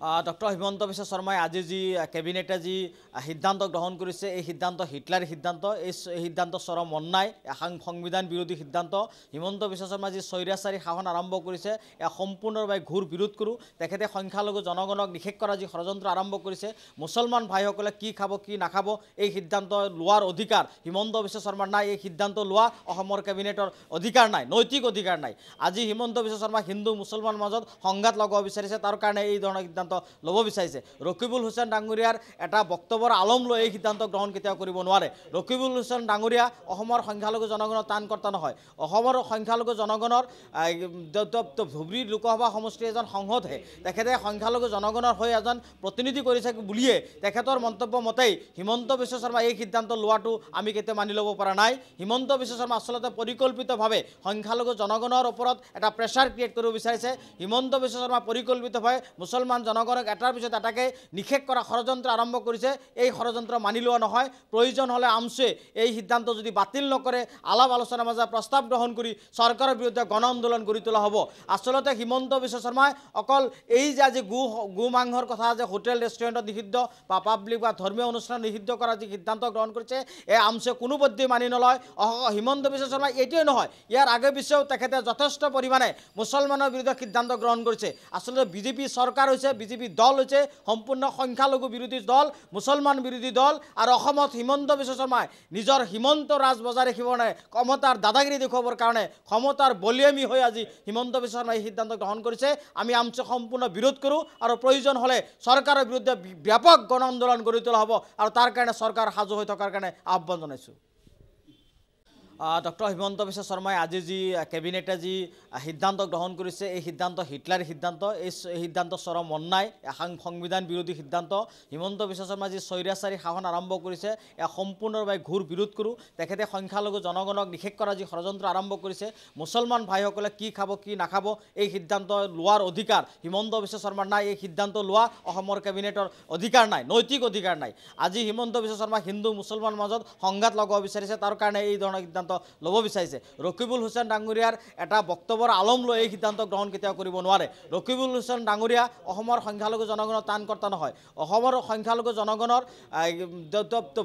doctor Himanta Biswa শৰ্মাই আজি যি কেবিনেটে যি সিদ্ধান্ত গ্ৰহণ কৰিছে এই সিদ্ধান্ত হিটলাৰী সিদ্ধান্ত এই সিদ্ধান্ত চৰম অন্যায় সংবিধান বিৰোধী সিদ্ধান্ত হিমন্ত বিশ্ব শৰ্মাই যি স্বৈৰাচাৰী শাসন আৰম্ভ কৰিছে এয়া সম্পূৰ্ণৰূপে ঘূৰ বিৰোধ কৰোঁ তেখেতে সংখ্যালঘু জনগণক নিষেধ কৰা যি ষড়যন্ত্ৰ আৰম্ভ কৰিছে মুছলমান ভাইসকলে কি খাব কি নাখাব এই সিদ্ধান্ত লোৱাৰ অধিকাৰ হিমন্ত বিশ্ব শৰ্মাৰ নাই এই সিদ্ধান্ত লোৱা অসমৰ কেবিনেটৰ অধিকাৰ নাই নৈতিক অধিকাৰ নাই আজি হিমন্ত বিশ্ব শৰ্মা হিন্দু মুছলমান মাজত সংঘাত লগাব বিচাৰিছে তাৰ কাৰণে এই ধৰণৰ সিদ্ধান্ত ল'ব বিচাৰিছে ৰকিবুল হুছেইন ডাঙৰীয়াৰ এটা বক্তব্যৰ আলম লৈ এই সিদ্ধান্ত গ্ৰহণ কেতিয়াও কৰিব নোৱাৰে ৰকিবুল হুছেইন ডাঙৰীয়া অসমৰ সংখ্যালঘু জনগণৰ ত্ৰাণকৰ্তা নহয় অসমৰ সংখ্যালঘু জনগণৰ ধুবুৰী লোকসভা সমষ্টিৰ এজন সংসদহে তেখেতে সংখ্যালঘু জনগণৰ হৈ এজন প্ৰতিনিধি কৰিছে বুলিয়ে তেখেতৰ মন্তব্য মতেই হিমন্ত বিশ্ব শৰ্মা এই সিদ্ধান্ত লোৱাটো আমি কেতিয়া মানি ল'ব পৰা নাই হিমন্ত বিশ্ব শৰ্মা আচলতে পৰিকল্পিতভাৱে সংখ্যালঘু জনগণৰ ওপৰত এটা প্ৰেছাৰ ক্ৰিয়েট কৰিব বিচাৰিছে হিমন্ত বিশ্ব শৰ্মা পৰিকল্পিতভাৱে মুছলমান জনগণক এটাৰ পিছত এটাকে নিষেধ কৰা ষড়যন্ত্ৰ আৰম্ভ কৰিছে এই ষড়যন্ত্ৰ মানি লোৱা নহয় প্ৰয়োজন হ'লে আমছে এই সিদ্ধান্ত যদি বাতিল নকৰে আলাপ আলোচনাৰ মাজত প্ৰস্তাৱ গ্ৰহণ কৰি চৰকাৰৰ বিৰুদ্ধে গণ আন্দোলন গঢ়ি তোলা হ'ব আচলতে হিমন্ত বিশ্ব শৰ্মাই অকল এই যে আজি গো মাংসৰ কথা যে হোটেল ৰেষ্টুৰেণ্টত নিষিদ্ধ বা পাব্লিক বা ধৰ্মীয় অনুষ্ঠান নিষিদ্ধ কৰাৰ যি সিদ্ধান্ত গ্ৰহণ কৰিছে এই আমছে কোনোপধ্যেই মানি নলয় হিমন্ত বিশ্ব শৰ্মা এইটোৱে নহয় ইয়াৰ আগে পিছেও তেখেতে যথেষ্ট পৰিমাণে মুছলমানৰ বিৰুদ্ধে সিদ্ধান্ত গ্ৰহণ কৰিছে আচলতে বিজেপি চৰকাৰ হৈছে বিজেপি দল হৈছে সম্পূৰ্ণ সংখ্যালঘু বিৰোধী দল মুছলমান বিৰোধী দল আৰু অসমত হিমন্ত বিশ্ব শৰ্মাই নিজৰ হিমন্ত ৰাজ বজাই ৰাখিব নোৱাৰে ক্ষমতাৰ দাদাগিৰি দেখুৱাবৰ কাৰণে ক্ষমতাৰ বলিয়ামী হৈ আজি হিমন্ত বিশ্ব শৰ্মাই এই সিদ্ধান্ত গ্ৰহণ কৰিছে আমি আমছে সম্পূৰ্ণ বিৰোধ কৰোঁ আৰু প্ৰয়োজন হ'লে চৰকাৰৰ বিৰুদ্ধে ব্যাপক গণ আন্দোলন গঢ়ি তোলা হ'ব আৰু তাৰ কাৰণে চৰকাৰ সাজু হৈ থকাৰ কাৰণে আহ্বান জনাইছোঁ ডক্টৰ হিমন্ত বিশ্ব শৰ্মাই আজি যি কেবিনেটে যি সিদ্ধান্ত গ্ৰহণ কৰিছে এই সিদ্ধান্ত হিটলাৰী সিদ্ধান্ত এই সিদ্ধান্ত চৰম অন্যায় সংবিধান বিৰোধী সিদ্ধান্ত হিমন্ত বিশ্ব শৰ্মাই যি স্বৈৰাচাৰী শাসন আৰম্ভ কৰিছে এয়া সম্পূৰ্ণৰূপে ঘূৰ বিৰোধ কৰোঁ তেখেতে সংখ্যালঘু জনগণক নিষেধ কৰা যি ষড়যন্ত্ৰ আৰম্ভ কৰিছে মুছলমান ভাইসকলে কি খাব কি নাখাব এই সিদ্ধান্ত লোৱাৰ অধিকাৰ হিমন্ত বিশ্ব শৰ্মাৰ নাই এই সিদ্ধান্ত লোৱা অসমৰ কেবিনেটৰ অধিকাৰ নাই নৈতিক অধিকাৰ নাই আজি হিমন্ত বিশ্ব শৰ্মা হিন্দু মুছলমান মাজত সংঘাত লগাব বিচাৰিছে তাৰ কাৰণে এই ধৰণৰ সিদ্ধান্ত ল'ব বিচাৰিছে ৰকিবুল হুছেইন ডাঙৰীয়াৰ এটা বক্তব্যৰ আলম লৈ এই সিদ্ধান্ত গ্ৰহণ কেতিয়াও কৰিব নোৱাৰে ৰকিবুল হুছেইন ডাঙৰীয়া অসমৰ সংখ্যালঘু জনগণৰ ত্ৰাণকৰ্তা নহয় অসমৰ সংখ্যালঘু জনগণৰ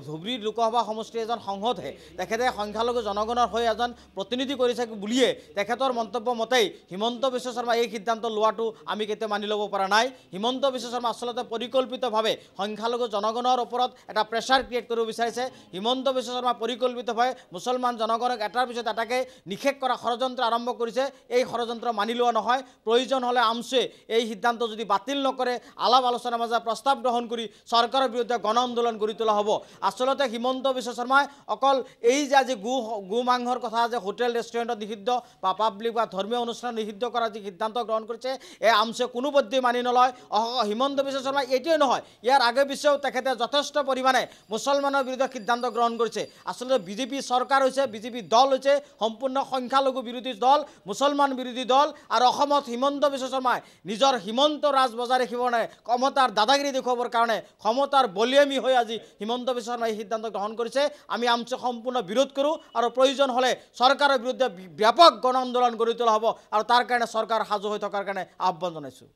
ধুবুৰী লোকসভা সমষ্টিৰ এজন সংসদহে তেখেতে সংখ্যালঘু জনগণৰ হৈ এজন প্ৰতিনিধি কৰিছে বুলিয়ে তেখেতৰ মন্তব্য মতেই হিমন্ত বিশ্ব শৰ্মা এই সিদ্ধান্ত লোৱাটো আমি কেতিয়া মানি ল'ব পৰা নাই হিমন্ত বিশ্ব শৰ্মা আচলতে পৰিকল্পিতভাৱে সংখ্যালঘু জনগণৰ ওপৰত এটা প্ৰেছাৰ ক্ৰিয়েট কৰিব বিচাৰিছে হিমন্ত বিশ্ব শৰ্মা পৰিকল্পিতভাৱে মুছলমান জনগণক এটাৰ পিছত এটাকে নিষেধ কৰা ষড়যন্ত্ৰ আৰম্ভ কৰিছে এই ষড়যন্ত্ৰ মানি লোৱা নহয় প্ৰয়োজন হ'লে আমছে এই সিদ্ধান্ত যদি বাতিল নকৰে আলাপ আলোচনাৰ মাজত প্ৰস্তাৱ গ্ৰহণ কৰি চৰকাৰৰ বিৰুদ্ধে গণ আন্দোলন গঢ়ি তোলা হ'ব আচলতে হিমন্ত বিশ্ব শৰ্মাই অকল এই যে আজি গো মাংসৰ কথা যে হোটেল ৰেষ্টুৰেণ্টত নিষিদ্ধ বা পাব্লিক বা ধৰ্মীয় অনুষ্ঠান নিষিদ্ধ কৰাৰ যি সিদ্ধান্ত গ্ৰহণ কৰিছে এই আমছে কোনোপধ্যেই মানি নলয় হিমন্ত বিশ্ব শৰ্মা এইটোৱে নহয় ইয়াৰ আগে পিছেও তেখেতে যথেষ্ট পৰিমাণে মুছলমানৰ বিৰুদ্ধে সিদ্ধান্ত গ্ৰহণ কৰিছে আচলতে বিজেপি চৰকাৰ হৈছে বিজেপি দল হৈছে সম্পূৰ্ণ সংখ্যালঘু বিৰোধী দল মুছলমান বিৰোধী দল আৰু অসমত হিমন্ত বিশ্ব শৰ্মাই নিজৰ হিমন্ত ৰাজ বজাই ৰাখিব নোৱাৰে ক্ষমতাৰ দাদাগিৰি দেখুৱাবৰ কাৰণে ক্ষমতাৰ বলিয়ামী হৈ আজি হিমন্ত বিশ্ব শৰ্মাই এই সিদ্ধান্ত গ্ৰহণ কৰিছে আমি আমছে সম্পূৰ্ণ বিৰোধ কৰোঁ আৰু প্ৰয়োজন হ'লে চৰকাৰৰ বিৰুদ্ধে ব্যাপক গণ আন্দোলন গঢ়ি তোলা হ'ব আৰু তাৰ কাৰণে চৰকাৰ সাজু হৈ থকাৰ কাৰণে আহ্বান জনাইছোঁ